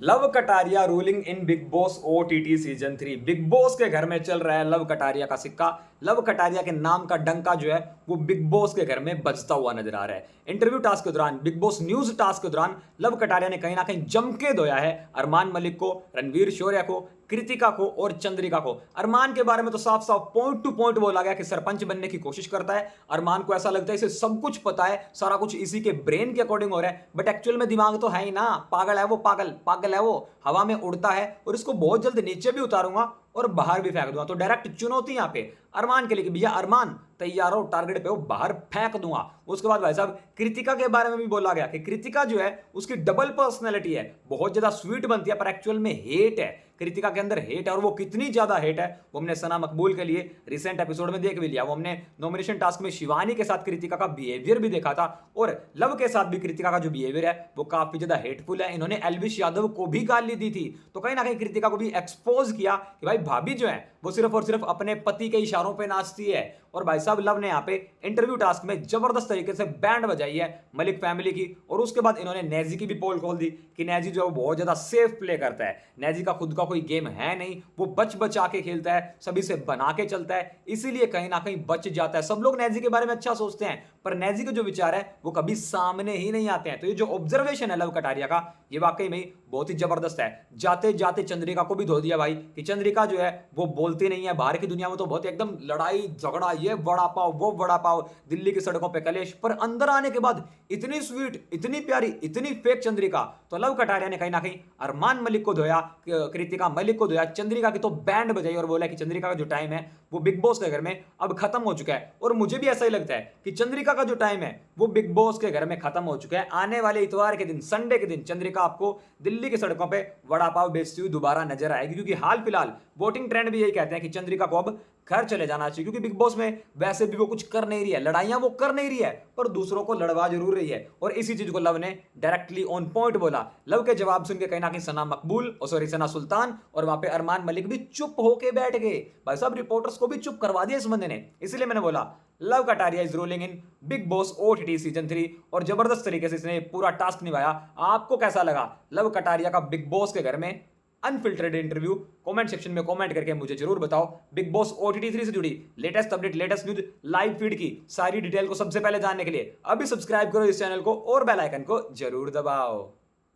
Love Kataria ruling in big boss OTT season 3। Big boss के घर में चल रहा है लव कटारिया का सिक्का। लव कटारिया के नाम का डंका जो है वो बिग बॉस के घर में बजता हुआ नजर आ रहा है। इंटरव्यू टास्क के दौरान, बिग बॉस न्यूज टास्क के दौरान लव कटारिया ने कहीं ना कहीं जम के धोया है अरमान मलिक को, रणवीर शौर्य को, कृतिका को और चंद्रिका को। अरमान के बारे में तो साफ साफ पॉइंट टू पॉइंट बोला गया कि सरपंच बनने की कोशिश करता है। अरमान को ऐसा लगता है इसे सब कुछ पता है, सारा कुछ इसी के ब्रेन के अकॉर्डिंग हो रहा है, बट एक्चुअल में दिमाग तो है ही ना। पागल है वो, पागल है वो, हवा में उड़ता है और इसको बहुत जल्द नीचे भी उतारूंगा और बाहर भी फेंक दूंगा। तो डायरेक्ट चुनौती यहां पे अरमान के लिए कि भैया अरमान तैयार हो, टारगेट पे हो, बाहर फेंक दूंगा। उसके बाद भाई साहब कृतिका के बारे में भी बोला गया कि कृतिका जो है उसकी डबल पर्सनैलिटी है, बहुत ज्यादा स्वीट बनती है पर एक्चुअल में हेट है। कृतिका के अंदर हेट है और वो कितनी ज्यादा हेट है वो हमने सना मकबूल के लिए रिसेंट एपिसोड में देख भी लिया। वो हमने नॉमिनेशन टास्क में शिवानी के साथ कृतिका का बिहेवियर भी देखा था और लव के साथ भी कृतिका का जो बिहेवियर है वो काफी ज्यादा हेटफुल है। इन्होंने एल्विश यादव को भी गाली दी थी, तो कहीं ना कहीं कृतिका को भी एक्सपोज किया कि भाई भाभी जो है वो सिर्फ और सिर्फ अपने पति के इशारों पे नाचती है। और भाई साहब लव ने यहाँ पे इंटरव्यू टास्क में जबरदस्त तरीके से बैंड बजाई है मलिक फैमिली की। और उसके बाद इन्होंने नेजी की भी पोल खोल दी कि नेजी जो है वो बहुत ज्यादा सेफ प्ले करता है। नेजी का खुद का कोई गेम है नहीं, वो बच बचा के खेलता है, सभी से बना के चलता है, इसीलिए कहीं ना कहीं बच जाता है। सब लोग नेजी के बारे में अच्छा सोचते हैं पर नेजी के जो विचार है वो कभी सामने ही नहीं आते हैं। तो ये जो ऑब्जर्वेशन है लव कटारिया का ये वाकई में बहुत ही जबरदस्त है। जाते जाते चंद्रिका को भी धो दिया भाई कि चंद्रिका जो है वो बोलती नहीं है। बाहर की दुनिया में तो बहुत एकदम लड़ाई झगड़ा, ये बड़ा पाव वो बड़ा पाव, दिल्ली की सड़कों पे कलेश, पर अंदर आने के बाद इतनी स्वीट, इतनी प्यारी, इतनी फेक चंद्रिका। तो लव कटारिया ने कहीं ना कहीं अरमान मलिक को धोया, कृतिका मलिक को धोया, चंद्रिका की तो बैंड बजाई और बोला कि चंद्रिका का जो टाइम है वो बिग बॉस के घर में अब खत्म हो चुका है। और मुझे भी ऐसा ही लगता है कि चंद्रिका का जो टाइम है वो बिग बॉस के घर में खत्म हो चुका है। आने वाले इतवार के दिन, संडे के दिन चंद्रिका आपको दिल्ली की सड़कों पे वड़ा पाव बेचती हुई दोबारा नजर आएगी, क्योंकि हाल फिलहाल वोटिंग ट्रेंड भी यही कहते हैं कि चंद्रिका को अब घर चले जाना चाहिए। क्योंकि बिग बॉस में वैसे भी वो कुछ कर नहीं रही है, लड़ाइयां वो कर नहीं रही है पर दूसरों को लड़वा जरूर रही है। और इसी चीज को लव ने डायरेक्टली ऑन पॉइंट बोला। लव के जवाब सुन के कहीं ना कहीं सना मकबूल और सॉरी सना सुल्तान और वहां पे अरमान मलिक भी चुप होके बैठ गए। भाई साहब रिपोर्टर्स को भी चुप करवा दिया इस बंदे ने। इसीलिए मैंने बोला love Kataria is rolling in big boss OTT season 3 और जबरदस्त तरीके से इसने पूरा टास्क निभाया। आपको कैसा लगा लव कटारिया का बिग बॉस के घर में अनफिल्टर्ड इंटरव्यू? कमेंट सेक्शन में कमेंट करके मुझे जरूर बताओ। बिग बॉस ओटीटी 3 से जुड़ी latest update, latest news, live feed की सारी डिटेल को सबसे पहले जानने के लिए अभी सब्सक्राइब करो इस चैनल को और बेल आइकन को जरूर दबाओ।